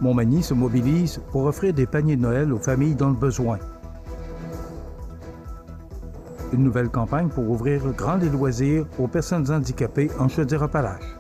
Montmagny se mobilise pour offrir des paniers de Noël aux familles dans le besoin. Une nouvelle campagne pour ouvrir grand les loisirs aux personnes handicapées en Chaudière-Appalaches.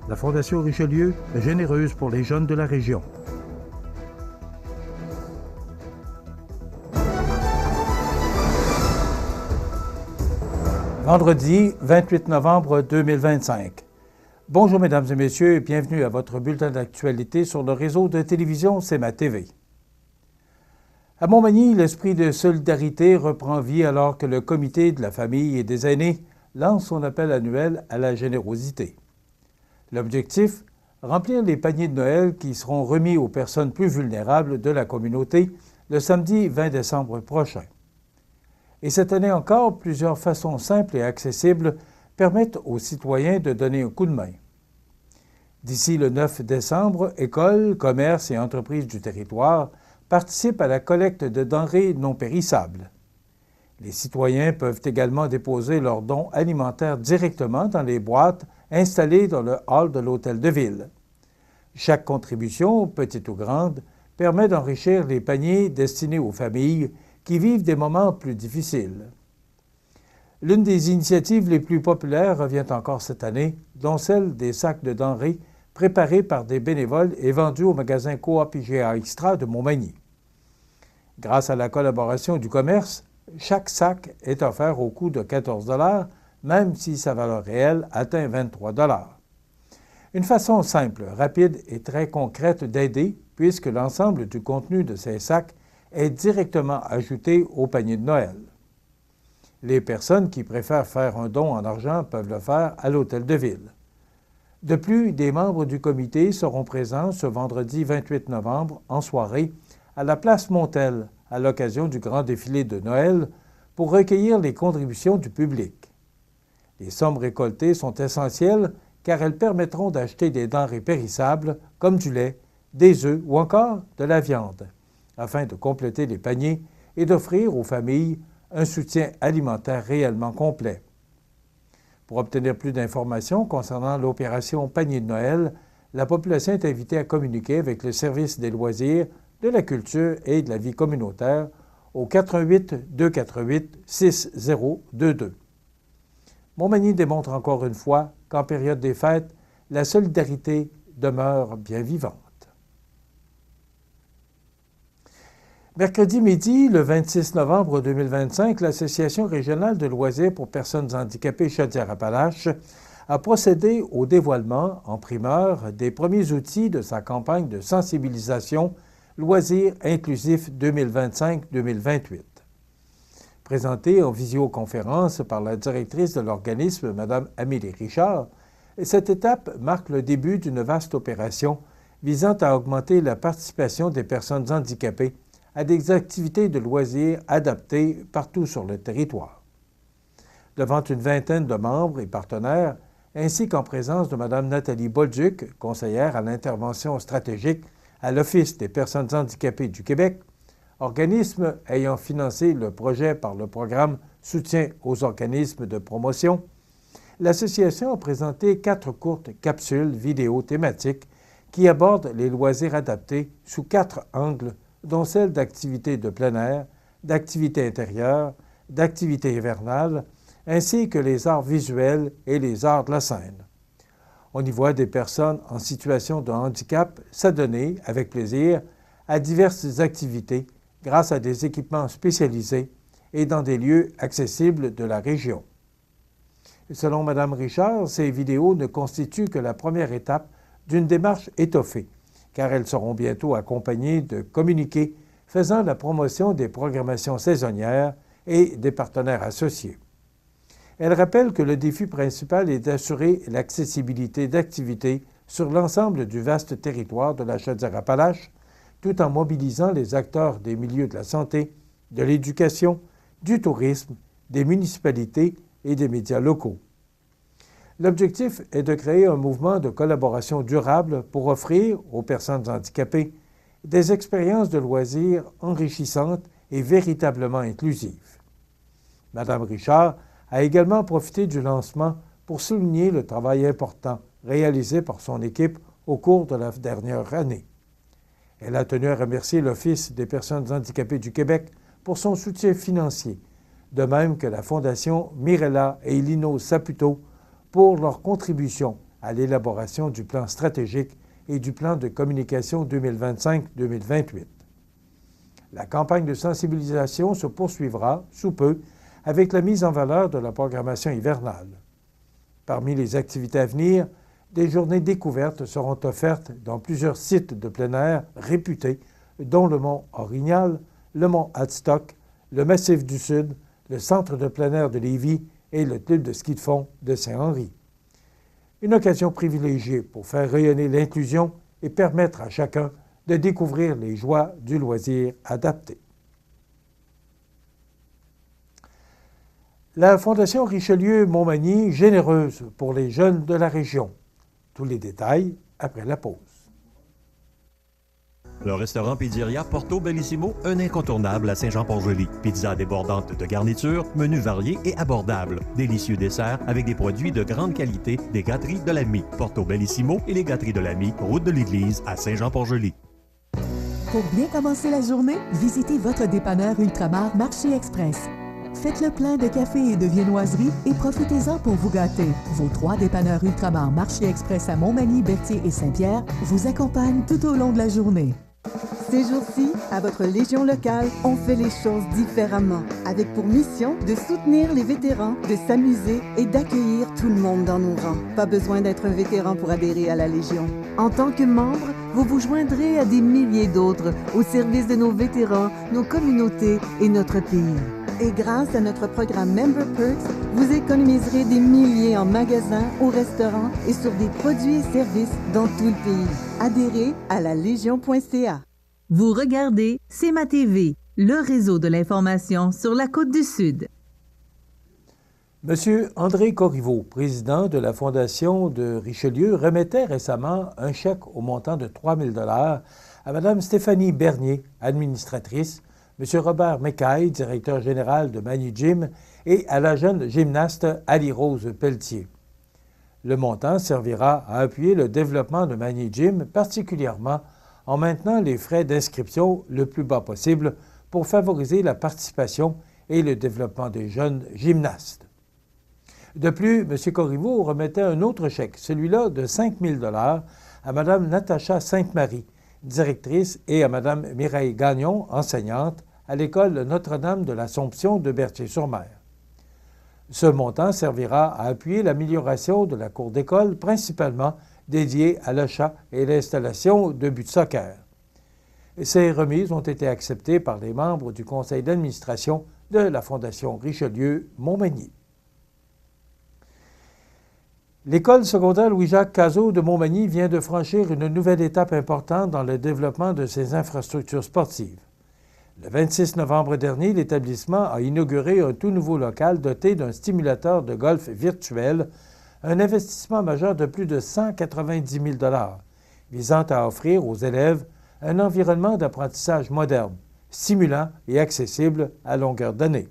La Fondation Richelieu est généreuse pour les jeunes de la région. Vendredi 28 novembre 2025. Bonjour mesdames et messieurs et bienvenue à votre bulletin d'actualité sur le réseau de télévision CMA TV. À Montmagny, l'esprit de solidarité reprend vie alors que le Comité de la famille et des aînés lance son appel annuel à la générosité. L'objectif, remplir les paniers de Noël qui seront remis aux personnes plus vulnérables de la communauté le samedi 20 décembre prochain. Et cette année encore, plusieurs façons simples et accessibles permettent aux citoyens de donner un coup de main. D'ici le 9 décembre, écoles, commerces et entreprises du territoire participent à la collecte de denrées non périssables. Les citoyens peuvent également déposer leurs dons alimentaires directement dans les boîtes installées dans le hall de l'Hôtel de Ville. Chaque contribution, petite ou grande, permet d'enrichir les paniers destinés aux familles qui vivent des moments plus difficiles. L'une des initiatives les plus populaires revient encore cette année, dont celle des sacs de denrées préparés par des bénévoles et vendus au magasin Coop IGA Extra de Montmagny. Grâce à la collaboration du commerce, chaque sac est offert au coût de 14 $, même si sa valeur réelle atteint 23 $. Une façon simple, rapide et très concrète d'aider, puisque l'ensemble du contenu de ces sacs est directement ajouté au panier de Noël. Les personnes qui préfèrent faire un don en argent peuvent le faire à l'Hôtel de Ville. De plus, des membres du comité seront présents ce vendredi 28 novembre en soirée à la place Montel à l'occasion du grand défilé de Noël pour recueillir les contributions du public. Les sommes récoltées sont essentielles car elles permettront d'acheter des denrées périssables comme du lait, des œufs ou encore de la viande, afin de compléter les paniers et d'offrir aux familles un soutien alimentaire réellement complet. Pour obtenir plus d'informations concernant l'opération Panier de Noël, la population est invitée à communiquer avec le service des loisirs, de la culture et de la vie communautaire au 88 248 6022. Montmagny démontre encore une fois qu'en période des fêtes, la solidarité demeure bien vivante. Mercredi midi, le 26 novembre 2025, l'Association régionale de loisirs pour personnes handicapées Chaudière-Appalaches a procédé au dévoilement, en primeur, des premiers outils de sa campagne de sensibilisation Loisirs inclusifs 2025-2028. Présentée en visioconférence par la directrice de l'organisme, Mme Amélie Richard, cette étape marque le début d'une vaste opération visant à augmenter la participation des personnes handicapées à des activités de loisirs adaptées partout sur le territoire. Devant une vingtaine de membres et partenaires, ainsi qu'en présence de Mme Nathalie Bolduc, conseillère à l'intervention stratégique à l'Office des personnes handicapées du Québec, organisme ayant financé le projet par le programme Soutien aux organismes de promotion, l'association a présenté 4 courtes capsules vidéo thématiques qui abordent les loisirs adaptés sous 4 angles, dont celle d'activités de plein air, d'activités intérieures, d'activités hivernales, ainsi que les arts visuels et les arts de la scène. On y voit des personnes en situation de handicap s'adonner, avec plaisir, à diverses activités grâce à des équipements spécialisés et dans des lieux accessibles de la région. Selon Mme Richard, ces vidéos ne constituent que la première étape d'une démarche étoffée, car elles seront bientôt accompagnées de communiqués faisant la promotion des programmations saisonnières et des partenaires associés. Elle rappelle que le défi principal est d'assurer l'accessibilité d'activités sur l'ensemble du vaste territoire de la Chaudière-Appalaches, tout en mobilisant les acteurs des milieux de la santé, de l'éducation, du tourisme, des municipalités et des médias locaux. L'objectif est de créer un mouvement de collaboration durable pour offrir aux personnes handicapées des expériences de loisirs enrichissantes et véritablement inclusives. Mme Richard a également profité du lancement pour souligner le travail important réalisé par son équipe au cours de la dernière année. Elle a tenu à remercier l'Office des personnes handicapées du Québec pour son soutien financier, de même que la Fondation Mirella et Lino Saputo pour leur contribution à l'élaboration du plan stratégique et du plan de communication 2025-2028. La campagne de sensibilisation se poursuivra sous peu avec la mise en valeur de la programmation hivernale. Parmi les activités à venir, des journées découvertes seront offertes dans plusieurs sites de plein air réputés, dont le mont Orignal, le mont Hadstock, le Massif du Sud, le Centre de plein air de Lévis et le club de ski de fond de Saint-Henri. Une occasion privilégiée pour faire rayonner l'inclusion et permettre à chacun de découvrir les joies du loisir adapté. La Fondation Richelieu-Montmagny, généreuse pour les jeunes de la région. Tous les détails après la pause. Le restaurant Pizzeria Porto Bellissimo, un incontournable à Saint-Jean-Port-Joli. Pizza débordante de garniture, menu varié et abordable. Délicieux dessert avec des produits de grande qualité des gâteries de l'Ami. Porto Bellissimo et les gâteries de l'Ami, route de l'église à Saint-Jean-Port-Joli. Pour bien commencer la journée, visitez votre dépanneur Ultramar Marché Express. Faites le plein de café et de viennoiserie et profitez-en pour vous gâter. Vos 3 dépanneurs Ultramar Marché Express à Montmagny, Berthier et Saint-Pierre vous accompagnent tout au long de la journée. Ces jours-ci, à votre Légion locale, on fait les choses différemment, avec pour mission de soutenir les vétérans, de s'amuser et d'accueillir tout le monde dans nos rangs. Pas besoin d'être un vétéran pour adhérer à la Légion. En tant que membre, vous vous joindrez à des milliers d'autres au service de nos vétérans, nos communautés et notre pays. Et grâce à notre programme Member Perks, vous économiserez des milliers en magasins, au restaurant et sur des produits et services dans tout le pays. Adhérez à la Légion.ca. Vous regardez CEMA TV, le réseau de l'information sur la Côte-du-Sud. M. André Corriveau, président de la Fondation de Richelieu, remettait récemment un chèque au montant de 3 000 $ à Mme Stéphanie Bernier, administratrice, M. Robert Mécaille, directeur général de Magny Gym, et à la jeune gymnaste Ali-Rose Pelletier. Le montant servira à appuyer le développement de Magny Gym, particulièrement en maintenant les frais d'inscription le plus bas possible pour favoriser la participation et le développement des jeunes gymnastes. De plus, M. Corriveau remettait un autre chèque, celui-là de 5 000 $ à Mme Natacha Sainte-Marie, directrice, et à Mme Mireille Gagnon, enseignante, à l'École Notre-Dame de l'Assomption de Berthier-sur-Mer. Ce montant servira à appuyer l'amélioration de la cour d'école, principalement dédiée à l'achat et l'installation de buts de soccer. Ces remises ont été acceptées par les membres du conseil d'administration de la Fondation Richelieu-Montmagny. L'école secondaire Louis-Jacques Cazot de Montmagny vient de franchir une nouvelle étape importante dans le développement de ses infrastructures sportives. Le 26 novembre dernier, l'établissement a inauguré un tout nouveau local doté d'un stimulateur de golf virtuel, un investissement majeur de plus de 190 000 $, visant à offrir aux élèves un environnement d'apprentissage moderne, stimulant et accessible à longueur d'année.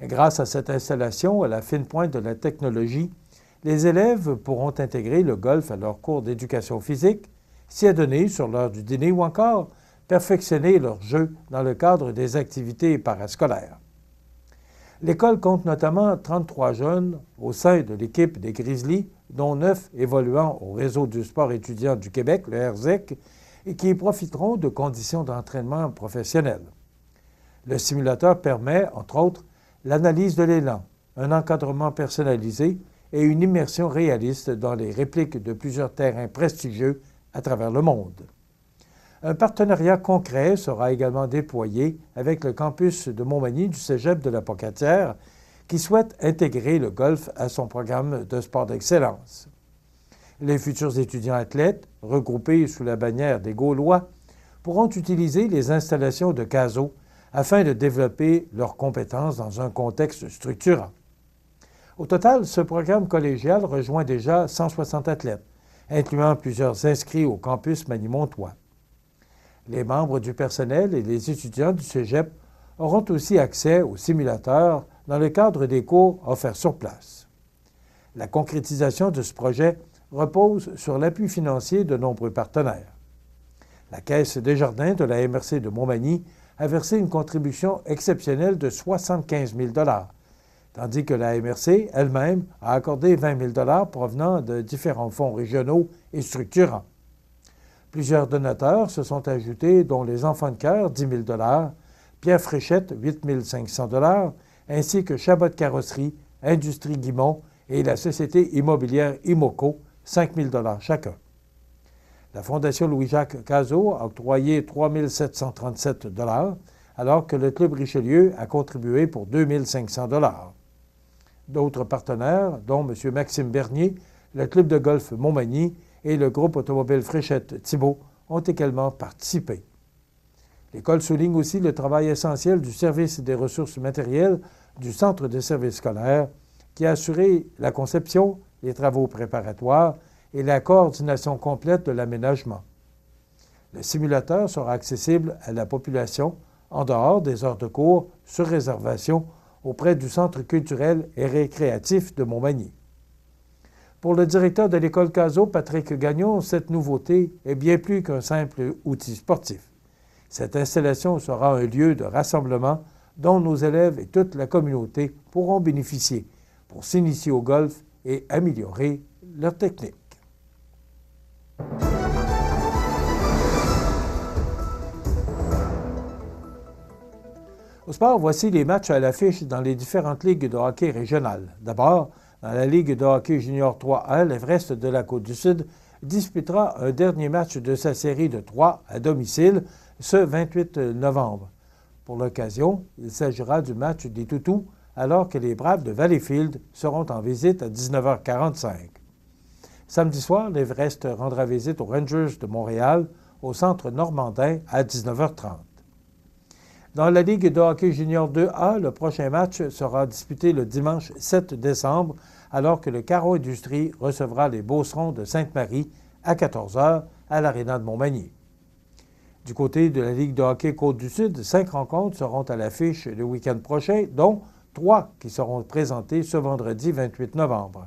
Grâce à cette installation à la fine pointe de la technologie, les élèves pourront intégrer le golf à leurs cours d'éducation physique, s'y adonner sur l'heure du dîner ou encore perfectionner leurs jeux dans le cadre des activités parascolaires. L'école compte notamment 33 jeunes au sein de l'équipe des Grizzlies, dont 9 évoluant au Réseau du sport étudiant du Québec, le RZEC, et qui profiteront de conditions d'entraînement professionnelles. Le simulateur permet, entre autres, l'analyse de l'élan, un encadrement personnalisé et une immersion réaliste dans les répliques de plusieurs terrains prestigieux à travers le monde. Un partenariat concret sera également déployé avec le campus de Montmagny du Cégep de la Pocatière, qui souhaite intégrer le golf à son programme de sport d'excellence. Les futurs étudiants athlètes, regroupés sous la bannière des Gaulois, pourront utiliser les installations de Cazot afin de développer leurs compétences dans un contexte structurant. Au total, ce programme collégial rejoint déjà 160 athlètes, incluant plusieurs inscrits au campus Magny-Montois. Les membres du personnel et les étudiants du Cégep auront aussi accès aux simulateurs dans le cadre des cours offerts sur place. La concrétisation de ce projet repose sur l'appui financier de nombreux partenaires. La Caisse Desjardins de la MRC de Montmagny a versé une contribution exceptionnelle de 75 000 $, tandis que la MRC elle-même a accordé 20 000 $ provenant de différents fonds régionaux et structurants. Plusieurs donateurs se sont ajoutés, dont les Enfants de cœur, 10 000 $, Pierre Fréchette, 8 500 $, ainsi que Chabot Carrosserie, Industrie Guimont et la société immobilière Imoco, 5 000 $ chacun. La Fondation Louis-Jacques Cazot a octroyé 3 737 $, alors que le Club Richelieu a contribué pour 2 500 $. D'autres partenaires, dont M. Maxime Bernier, le Club de golf Montmagny et le groupe automobile Fréchette-Thibault, ont également participé. L'École souligne aussi le travail essentiel du service des ressources matérielles du Centre de services scolaires, qui a assuré la conception, les travaux préparatoires et la coordination complète de l'aménagement. Le simulateur sera accessible à la population en dehors des heures de cours sur réservation auprès du Centre culturel et récréatif de Montmagny. Pour le directeur de l'École Cazot, Patrick Gagnon, cette nouveauté est bien plus qu'un simple outil sportif. Cette installation sera un lieu de rassemblement dont nos élèves et toute la communauté pourront bénéficier pour s'initier au golf et améliorer leur technique. Au sport, voici les matchs à l'affiche dans les différentes ligues de hockey régionales. D'abord, dans la Ligue de hockey junior 3A, l'Everest de la Côte-du-Sud disputera un dernier match de sa série de 3 à domicile ce 28 novembre. Pour l'occasion, il s'agira du match des Toutous, alors que les Braves de Valleyfield seront en visite à 19h45. Samedi soir, l'Everest rendra visite aux Rangers de Montréal, au Centre Normandin, à 19h30. Dans la Ligue de hockey junior 2A, le prochain match sera disputé le dimanche 7 décembre, alors que le Carreau Industrie recevra les Beaucerons de Sainte-Marie à 14h à l'Aréna de Montmagny. Du côté de la Ligue de hockey Côte-du-Sud, 5 rencontres seront à l'affiche le week-end prochain, dont 3 qui seront présentées ce vendredi 28 novembre.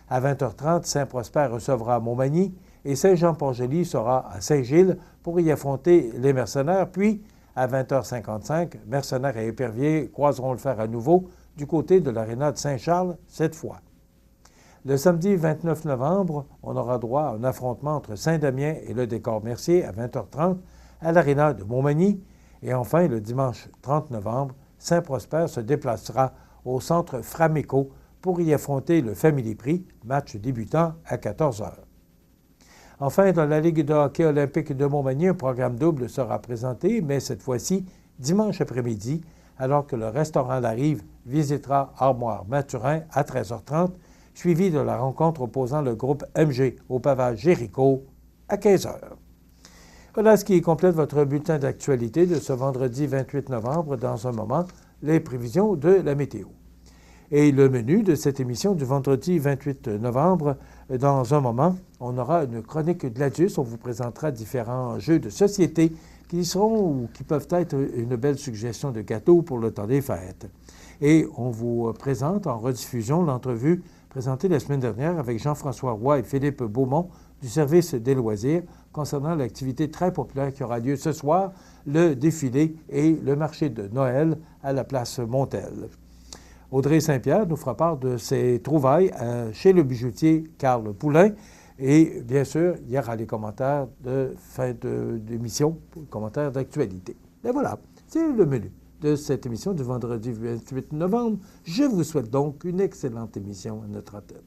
À 20h30, Saint-Prosper recevra Montmagny et Saint-Jean-Port-Joli sera à Saint-Gilles pour y affronter les Mercenaires, puis à 20h55, Mercenaires et Épervier croiseront le fer à nouveau du côté de l'Aréna de Saint-Charles cette fois. Le samedi 29 novembre, on aura droit à un affrontement entre Saint-Damien et le Décor Mercier à 20h30 à l'Aréna de Montmagny. Et enfin, le dimanche 30 novembre, Saint-Prosper se déplacera au centre Frameco pour y affronter le Family Prix, match débutant à 14h. Enfin, dans la Ligue de hockey olympique de Montmagny, un programme double sera présenté, mais cette fois-ci dimanche après-midi, alors que le restaurant La Rive visitera Armoire Mathurin à 13h30, suivi de la rencontre opposant le groupe MG au pavage Jéricho à 15h. Voilà ce qui complète votre bulletin d'actualité de ce vendredi 28 novembre. Dans un moment, les prévisions de la météo. Et le menu de cette émission du vendredi 28 novembre, dans un moment, on aura une chronique Gladius. On vous présentera différents jeux de société qui seront ou qui peuvent être une belle suggestion de gâteau pour le temps des fêtes. Et on vous présente en rediffusion l'entrevue présentée la semaine dernière avec Jean-François Roy et Philippe Beaumont du service des loisirs concernant l'activité très populaire qui aura lieu ce soir, le défilé et le marché de Noël à la place Montel. Audrey Saint-Pierre nous fera part de ses trouvailles chez le bijoutier Carl Poulain. Et bien sûr, il y aura les commentaires de fin d'émission, commentaires d'actualité. Et voilà, c'est le menu de cette émission du vendredi 28 novembre. Je vous souhaite donc une excellente émission à notre antenne.